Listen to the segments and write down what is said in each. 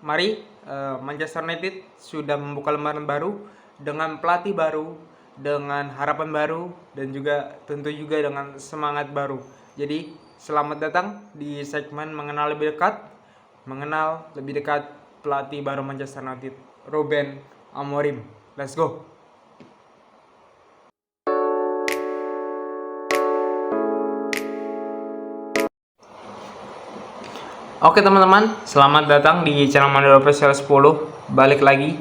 Mari Manchester United sudah membuka lembaran baru dengan pelatih baru, dengan harapan baru, dan juga tentu juga dengan semangat baru. Jadi selamat datang di segmen mengenal lebih dekat pelatih baru Manchester United, Ruben Amorim. Let's go. Oke teman-teman, selamat datang di channel Mandor Official 10. Balik lagi.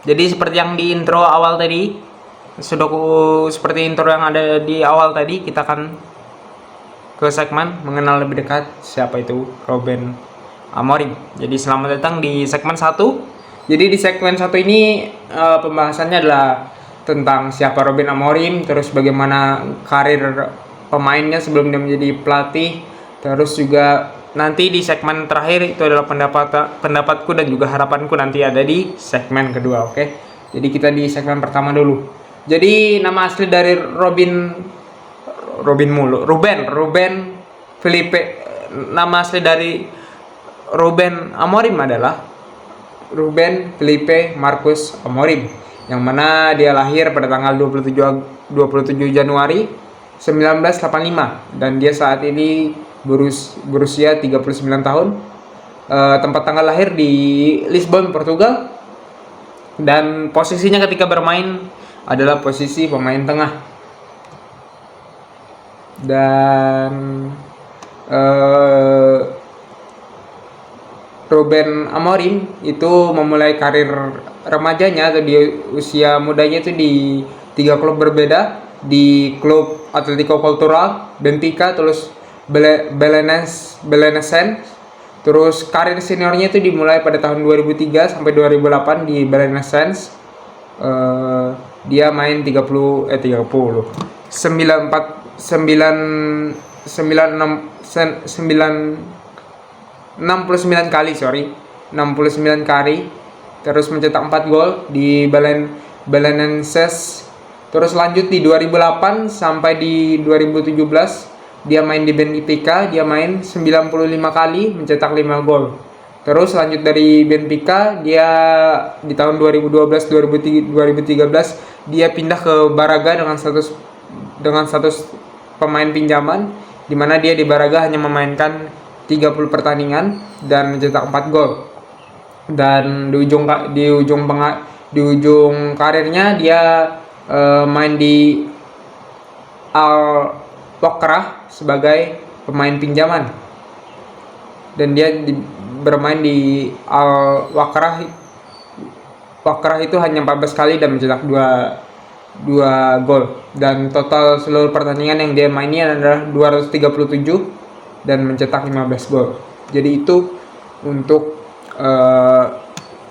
Jadi seperti yang di intro awal tadi, seperti intro yang ada di awal tadi, kita akan ke segmen mengenal lebih dekat siapa itu Ruben Amorim. Jadi selamat datang di segmen 1. Jadi di segmen 1 ini pembahasannya adalah tentang siapa Ruben Amorim, terus bagaimana karir pemainnya sebelum dia menjadi pelatih, terus juga nanti di segmen terakhir itu adalah pendapatku dan juga harapanku nanti ada di segmen kedua, oke? Jadi kita di segmen pertama dulu. Jadi nama asli dari Ruben Felipe, nama asli dari Ruben Amorim adalah Ruben Felipe Marcus Amorim, yang mana dia lahir pada tanggal 27 Januari 1985 dan dia saat ini berusia 39 tahun. Tempat tanggal lahir di Lisbon, Portugal, dan posisinya ketika bermain adalah posisi pemain tengah. Dan Ruben Amorim itu memulai karir remajanya atau di usia mudanya itu di 3 klub berbeda, di klub Atletico Cultural, Benfica, terus Belenenses. Terus karir seniornya itu dimulai pada tahun 2003 sampai 2008 di Belenenses. Dia main 69 kali, 69 kali. Terus mencetak 4 gol di Belenenses. Terus lanjut di 2008 sampai di 2017 dia main di Benfica, dia main 95 kali, mencetak 5 gol. Terus lanjut dari Benfica, dia di tahun 2012-2013 dia pindah ke Braga dengan status pemain pinjaman, di mana dia di Braga hanya memainkan 30 pertandingan dan mencetak 4 gol. Dan di ujung karirnya dia main di Al Wakrah sebagai pemain pinjaman, dan dia bermain di Al Wakrah itu hanya 14 kali dan mencetak 2 gol, dan total seluruh pertandingan yang dia maini adalah 237 dan mencetak 15 gol. Jadi itu untuk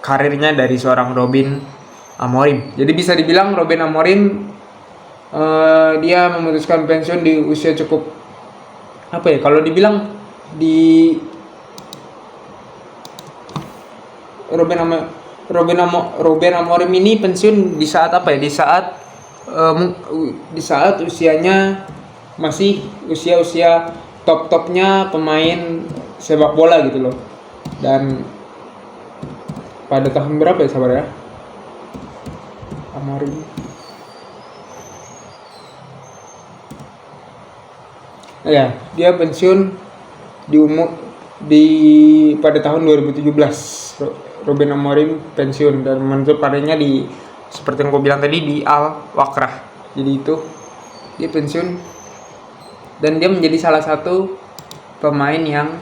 karirnya dari seorang Ruben Amorim. Jadi bisa dibilang Ruben Amorim dia memutuskan pensiun di usia cukup kalau dibilang di Ruben Amorim ini pensiun di saat di saat usianya masih usia top-topnya pemain sepak bola gitu loh. Dan pada tahun berapa ya sabar ya, Amorim ya, dia pensiun pada tahun 2017. Ruben Amorim pensiun dan menutup karirnya di, seperti yang gue bilang tadi, di Al Wakrah. Jadi itu dia pensiun dan dia menjadi salah satu pemain yang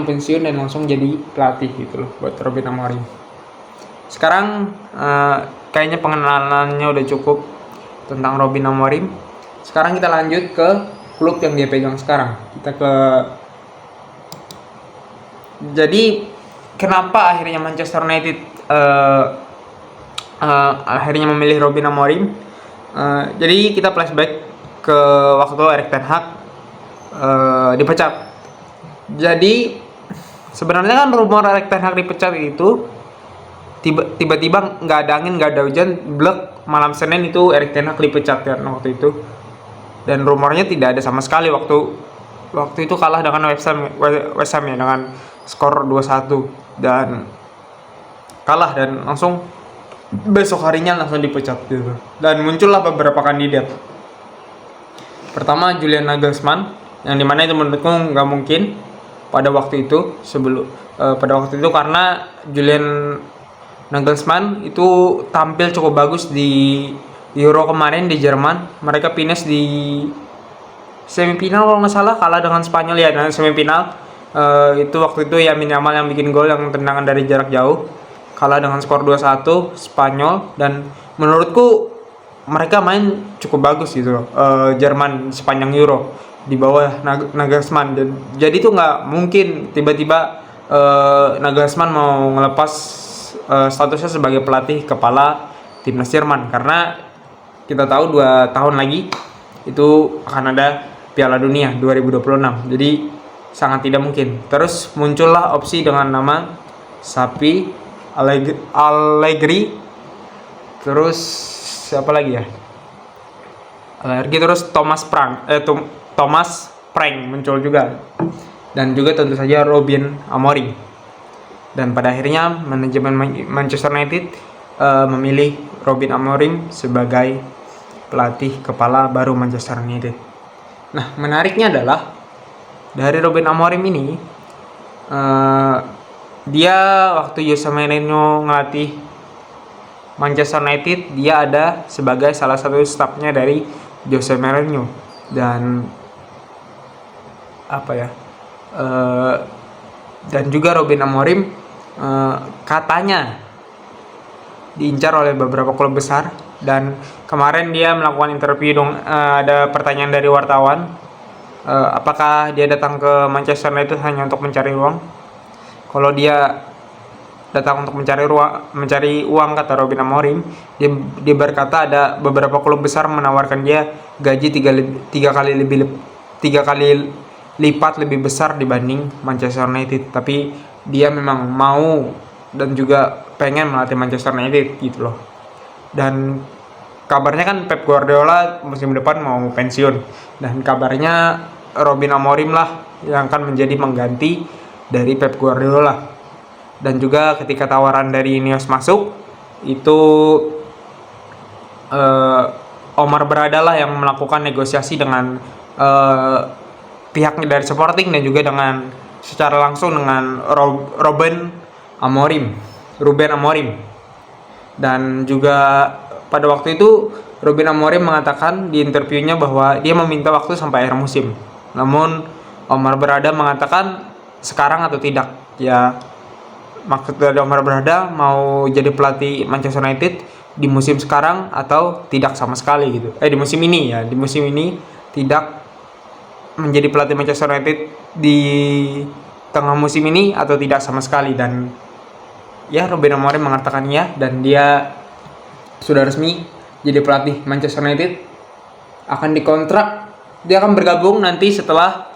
pensiun dan langsung jadi pelatih gitu loh buat Ruben Amorim. Sekarang kayaknya pengenalannya udah cukup tentang Ruben Amorim. Sekarang kita lanjut ke klub yang dia pegang sekarang. Jadi kenapa akhirnya Manchester United akhirnya memilih Ruben Amorim? Jadi kita flashback ke waktu Erik ten Hag dipecat. Jadi sebenarnya kan rumor Erik ten Hag dipecat itu tiba-tiba nggak ada angin, nggak ada hujan, blek, malam Senin itu Erik ten Hag dipecat kan waktu itu. Dan rumornya tidak ada sama sekali waktu waktu itu kalah dengan West Ham ya, dengan skor 2-1, dan kalah dan langsung besok harinya langsung dipecat gitu. Dan muncullah beberapa kandidat. Pertama Julian Nagelsmann, yang dimana itu menurutku nggak mungkin pada waktu itu karena Julian Nagelsmann itu tampil cukup bagus di Euro kemarin di Jerman. Mereka finish di semifinal kalau nggak salah, kalah dengan Spanyol ya. Dan semifinal itu waktu itu ya Yamal yang bikin gol, yang tendangan dari jarak jauh, kalah dengan skor 2-1 Spanyol. Dan menurutku mereka main cukup bagus gitu loh, Jerman sepanjang Euro di bawah Nagelsmann. Jadi tuh nggak mungkin tiba-tiba Nagelsmann mau ngelepas statusnya sebagai pelatih kepala timnas Jerman, karena kita tahu 2 tahun lagi itu akan ada Piala Dunia 2026. Jadi sangat tidak mungkin. Terus muncullah opsi dengan nama Xavi Allegri. Terus siapa lagi ya? Allegri, terus Thomas Frank muncul juga. Dan juga tentu saja Robin Amorim. Dan pada akhirnya manajemen Manchester United memilih Robin Amorim sebagai pelatih kepala baru Manchester United. Nah, menariknya adalah dari Robin Amorim ini, dia waktu Jose Mourinho ngelatih Manchester United, dia ada sebagai salah satu stafnya dari Jose Mourinho. Dan dan juga Robin Amorim katanya diincar oleh beberapa klub besar. Dan kemarin dia melakukan interview ada pertanyaan dari wartawan, apakah dia datang ke Manchester United hanya untuk mencari uang. Kalau dia datang untuk mencari uang, kata Robin Amorim, dia berkata ada beberapa klub besar menawarkan dia gaji 3 kali lipat lebih besar dibanding Manchester United, tapi dia memang mau dan juga pengen melatih Manchester United gitu loh. Dan kabarnya kan Pep Guardiola musim depan mau pensiun, dan kabarnya Robin Amorim lah yang akan menjadi pengganti dari Pep Guardiola. Dan juga ketika tawaran dari Ineos masuk, itu Omar Berada lah yang melakukan negosiasi dengan pihaknya dari Sporting, dan juga dengan secara langsung dengan Ruben Amorim. Dan juga pada waktu itu Ruben Amorim mengatakan di interviewnya bahwa dia meminta waktu sampai akhir musim. Namun Omar Berada mengatakan sekarang atau tidak. Ya, maksud dari Omar Berada mau jadi pelatih Manchester United di musim sekarang atau tidak sama sekali gitu. Di musim ini tidak menjadi pelatih Manchester United di tengah musim ini atau tidak sama sekali. Dan ya, Ruben Amorim mengatakan ya, dan dia sudah resmi jadi pelatih Manchester United, akan dikontrak. Dia akan bergabung nanti setelah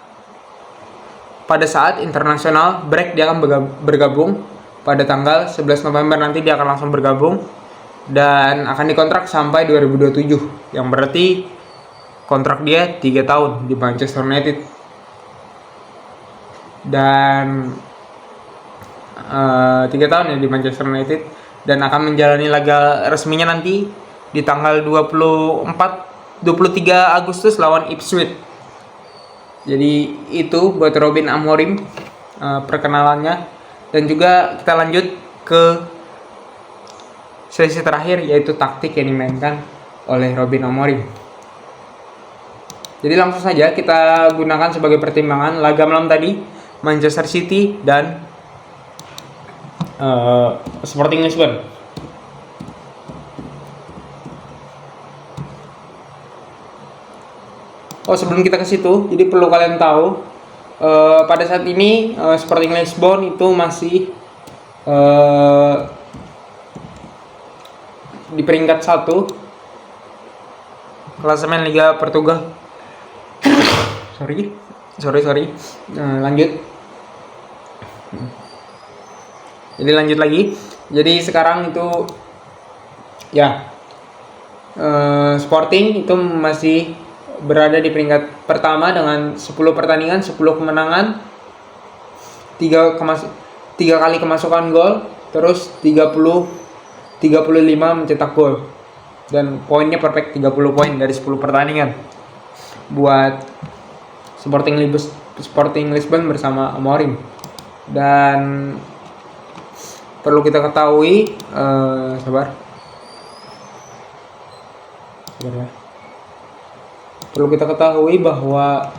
pada saat internasional break, dia akan bergabung pada tanggal 11 November nanti dia akan langsung bergabung, dan akan dikontrak sampai 2027, yang berarti kontrak dia 3 tahun di Manchester United. Dan 3 tahun ya di Manchester United, dan akan menjalani laga resminya nanti di tanggal 23 Agustus lawan Ipswich. Jadi itu buat Robin Amorim perkenalannya. Dan juga kita lanjut ke sesi terakhir, yaitu taktik yang dimainkan oleh Robin Amorim. Jadi langsung saja kita gunakan sebagai pertimbangan laga malam tadi, Manchester City dan Sporting Lisbon. Sebelum kita ke situ, jadi perlu kalian tahu pada saat ini Sporting Lisbon itu masih di peringkat 1 klasemen Liga Portugal. sorry. Lanjut. Jadi lanjut lagi. Jadi sekarang itu ya Sporting itu masih berada di peringkat pertama dengan 10 pertandingan 10 kemenangan, 3 kali kemasukan gol, terus 35 mencetak gol. Dan poinnya perfect 30 poin dari 10 pertandingan buat Sporting Lisbon bersama Amorim. Dan perlu kita ketahui sabar ya. Perlu kita ketahui bahwa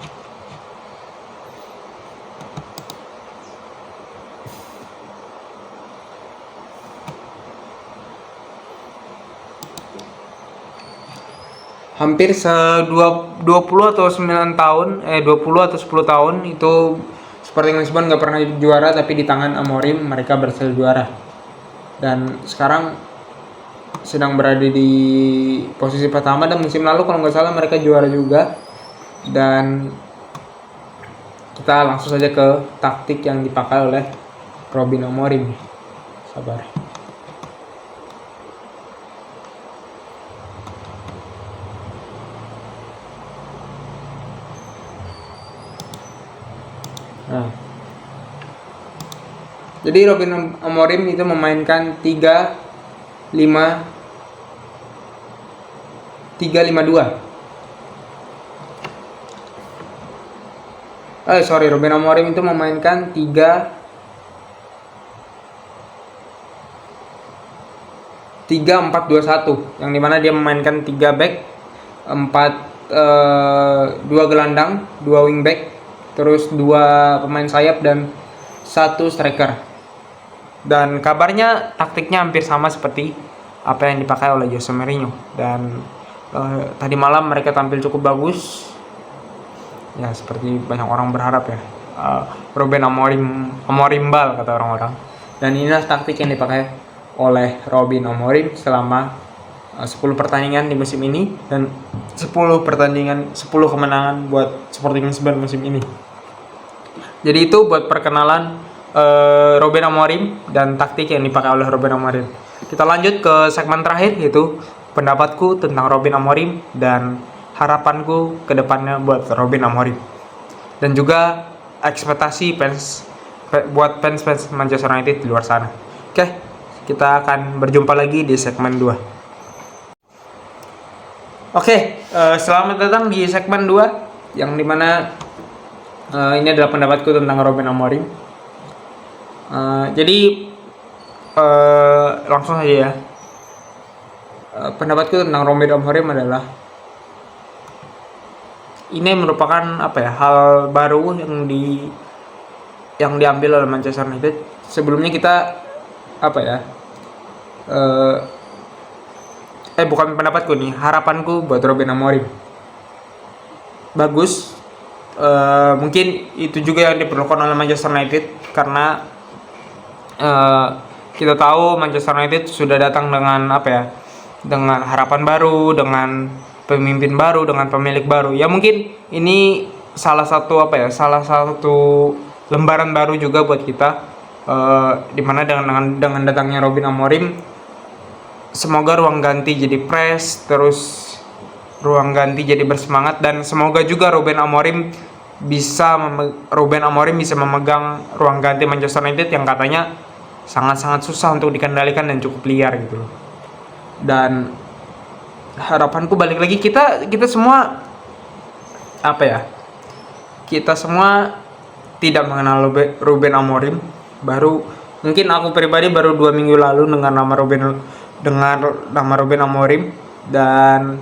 hampir 20 atau 9 tahun 20 atau 10 tahun itu Sporting Lisbon gak pernah juara, tapi di tangan Amorim mereka berhasil juara. Dan sekarang sedang berada di posisi pertama, dan musim lalu kalau nggak salah mereka juara juga. Dan kita langsung saja ke taktik yang dipakai oleh Robin Amorim. Sabar. Nah, jadi Robin Amorim itu memainkan 3-5-2. Robin Amorim itu memainkan 3-4-2-1, yang dimana dia memainkan 3 back, 2 gelandang, 2 wing back, terus 2 pemain sayap dan 1 striker. Dan kabarnya taktiknya hampir sama seperti apa yang dipakai oleh Jose Mourinho. Dan tadi malam mereka tampil cukup bagus. Ya, seperti banyak orang berharap ya. Ruben Amorimbal kata orang-orang. Dan inilah taktik yang dipakai oleh Robin Amorim selama 10 pertandingan di musim ini, dan 10 kemenangan buat Sporting Lisbon musim ini. Jadi itu buat perkenalan Robin Amorim dan taktik yang dipakai oleh Robin Amorim. Kita lanjut ke segmen terakhir, yaitu pendapatku tentang Robin Amorim dan harapanku ke depannya buat Robin Amorim. Dan juga ekspektasi buat fans Manchester United di luar sana. Oke, kita akan berjumpa lagi di segmen 2. Oke, selamat datang di segmen 2, yang dimana ini adalah pendapatku tentang Robin Amorim. Jadi langsung saja ya. Pendapatku tentang Robin Amorim adalah ini merupakan hal baru yang diambil oleh Manchester United. Sebelumnya kita bukan pendapatku nih, harapanku buat Robin Amorim bagus. Mungkin itu juga yang diperlukan oleh Manchester United, karena kita tahu Manchester United sudah datang dengan dengan harapan baru, dengan pemimpin baru, dengan pemilik baru. Ya mungkin ini salah satu lembaran baru juga buat kita, dimana dengan datangnya Robin Amorim, semoga ruang ganti jadi fresh, terus ruang ganti jadi bersemangat, dan semoga juga Robin Amorim bisa memegang ruang ganti Manchester United yang katanya sangat-sangat susah untuk dikendalikan dan cukup liar gitu loh. Dan harapanku balik lagi, kita semua kita semua tidak mengenal Ruben Amorim. Mungkin aku pribadi baru 2 minggu lalu dengar nama Ruben Amorim, dan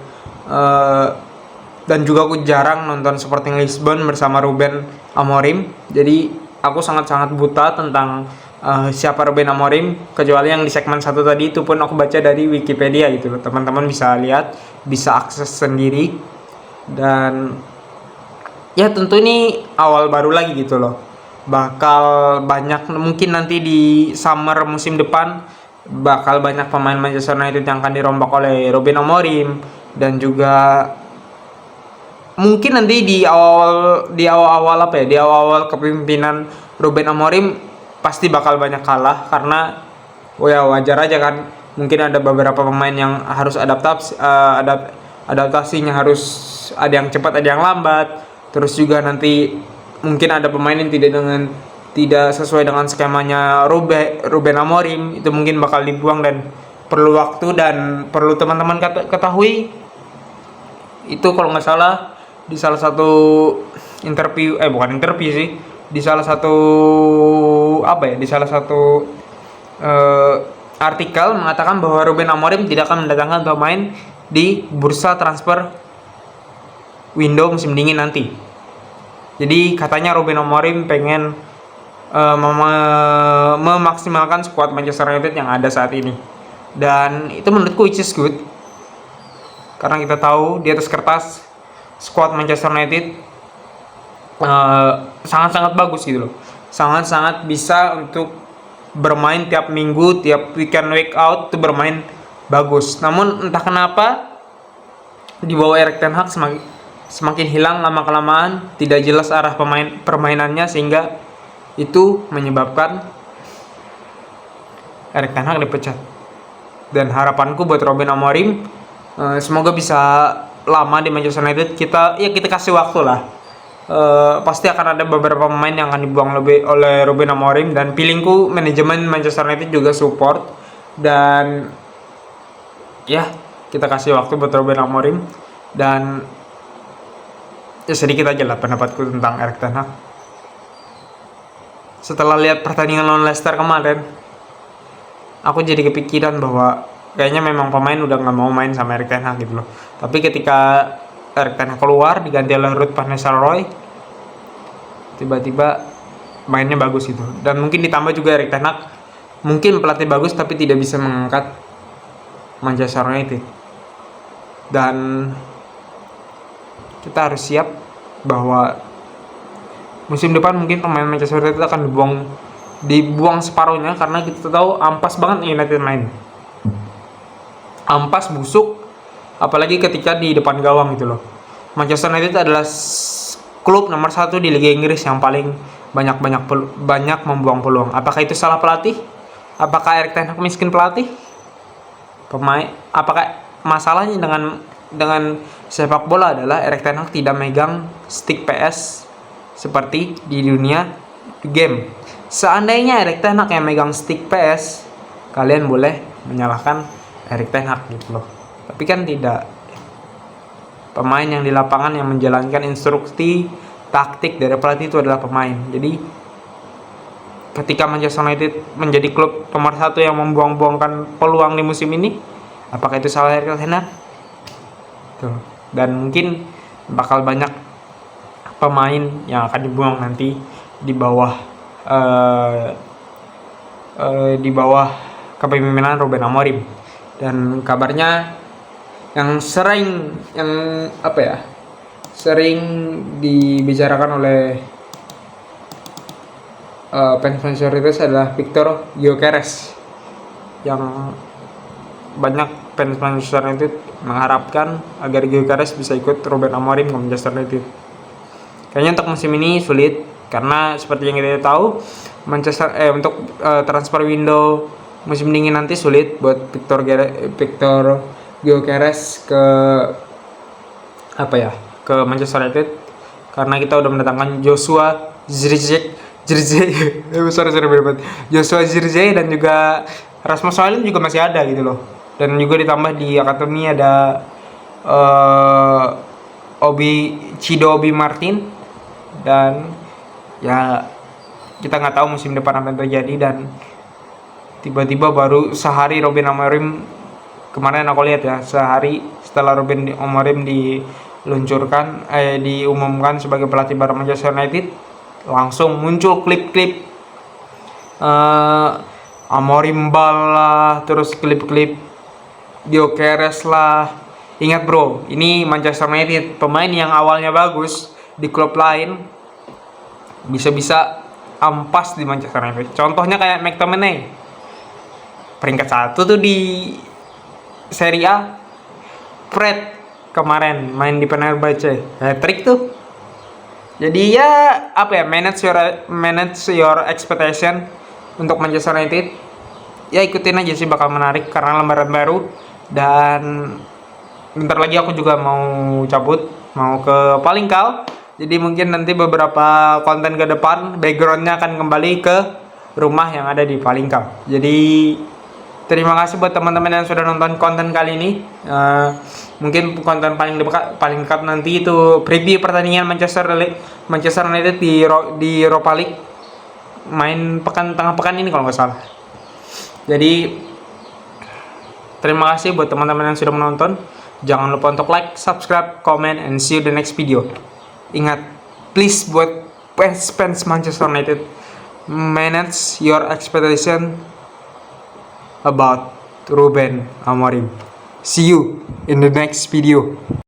juga aku jarang nonton Sporting Lisbon bersama Ruben Amorim. Jadi aku sangat-sangat buta tentang siapa Ruben Amorim, kecuali yang di segmen 1 tadi, itu pun aku baca dari Wikipedia gitu loh. Teman-teman bisa lihat, bisa akses sendiri. Dan ya tentu ini awal baru lagi gitu loh. Bakal banyak, mungkin nanti di summer musim depan bakal banyak pemain Manchester United yang akan dirombak oleh Ruben Amorim. Dan juga mungkin nanti di awal kepemimpinan Ruben Amorim pasti bakal banyak kalah, karena wajar aja kan, mungkin ada beberapa pemain yang harus adaptasinya harus ada yang cepat, ada yang lambat, Terus juga nanti mungkin ada pemain yang tidak sesuai dengan skemanya Ruben Amorim, itu mungkin bakal dibuang dan perlu waktu. Dan perlu teman-teman ketahui, itu kalau nggak salah di salah satu interview, bukan interview sih, di salah satu di salah satu artikel mengatakan bahwa Ruben Amorim tidak akan mendatangkan pemain di bursa transfer window musim dingin nanti. Jadi katanya Ruben Amorim pengen memaksimalkan skuad Manchester United yang ada saat ini, dan itu menurutku which is good, karena kita tahu di atas kertas skuad Manchester United sangat-sangat bagus gitu loh, sangat-sangat bisa untuk bermain tiap minggu, tiap week out tuh bermain bagus. Namun entah kenapa di bawah Erik ten Hag semakin hilang lama-kelamaan, tidak jelas arah permainannya, sehingga itu menyebabkan Erik ten Hag dipecat. Dan harapanku buat Ruben Amorim, semoga bisa lama di Manchester United. Kita kasih waktu lah. Pasti akan ada beberapa pemain yang akan dibuang oleh Ruben Amorim, dan feelingku manajemen Manchester United juga support. Dan ya, kita kasih waktu buat Ruben Amorim. Dan ya sedikit aja lah pendapatku tentang Erik ten Hag. Setelah lihat pertandingan lawan Leicester kemarin, aku jadi kepikiran bahwa kayaknya memang pemain udah nggak mau main sama Erik ten Hag gitu loh. Tapi ketika Erik ten Hag keluar diganti oleh Ruud van Nistelrooy, tiba-tiba mainnya bagus gitu. Dan mungkin ditambah juga Erik ten Hag mungkin pelatih bagus tapi tidak bisa mengangkat Manchester United. Dan kita harus siap bahwa musim depan mungkin pemain Manchester United akan dibuang separuhnya, karena kita tahu ampas banget United main. Ampas, busuk, apalagi ketika di depan gawang gitu loh. Manchester United adalah klub nomor 1 di Liga Inggris yang paling banyak membuang peluang. Apakah itu salah pelatih? Apakah Erik ten Hag miskin pelatih? Apakah masalahnya dengan sepak bola adalah Erik ten Hag tidak megang stick PS seperti di dunia game. Seandainya Erik ten Hag yang megang stick PS, kalian boleh menyalahkan Erik ten Hag gitu loh. Tapi kan tidak. Pemain yang di lapangan yang menjalankan instruksi taktik dari pelatih itu adalah pemain. Jadi ketika Manchester United menjadi klub nomor 1 yang membuang-buangkan peluang di musim ini, apakah itu salah Erik ten Hag? Tuh. Dan mungkin bakal banyak pemain yang akan dibuang nanti di bawah kepemimpinan Ruben Amorim. Dan kabarnya yang sering dibicarakan oleh fans Manchester United adalah Victor Gyökeres, yang banyak fans Manchester United mengharapkan agar Gyökeres bisa ikut Ruben Amorim ke Manchester United. Kayaknya untuk musim ini sulit, karena seperti yang kita tahu untuk transfer window musim dingin nanti sulit buat Victor Gyökeres ke Manchester United, karena kita udah mendatangkan Joshua Zirkzee Joshua Zirkzee, dan juga Rasmus Højlund juga masih ada gitu loh. Dan juga ditambah di akademi ada Obi Martin. Dan ya kita nggak tahu musim depan apa yang terjadi. Dan tiba-tiba baru sehari Ruben Amorim, kemarin aku lihat ya, sehari setelah Ruben Amorim diumumkan sebagai pelatih baru Manchester United, langsung muncul klip-klip Amorim bal lah, terus klip-klip Gyökeres lah. Ingat bro, ini Manchester United, pemain yang awalnya bagus di klub lain bisa ampas di Manchester United. Contohnya kayak McTominay, peringkat 1 tuh di Serie A. Fred kemarin main di Fenerbahce, hat-trick tuh. Jadi ya manage your expectation untuk Manchester United. Ya ikutin aja sih, bakal menarik karena lembaran baru. Dan bentar lagi aku juga mau cabut, mau ke Palingkal Jadi mungkin nanti beberapa konten ke depan backgroundnya akan kembali ke rumah yang ada di Palingkap. Jadi terima kasih buat teman-teman yang sudah nonton konten kali ini. Mungkin konten paling dekat nanti itu preview pertandingan Manchester United di Europa League, main tengah pekan ini kalau nggak salah. Jadi terima kasih buat teman-teman yang sudah menonton. Jangan lupa untuk like, subscribe, comment, and see you the next video. Ingat, please buat fans Manchester United, manage your expectation about Ruben Amorim. See you in the next video.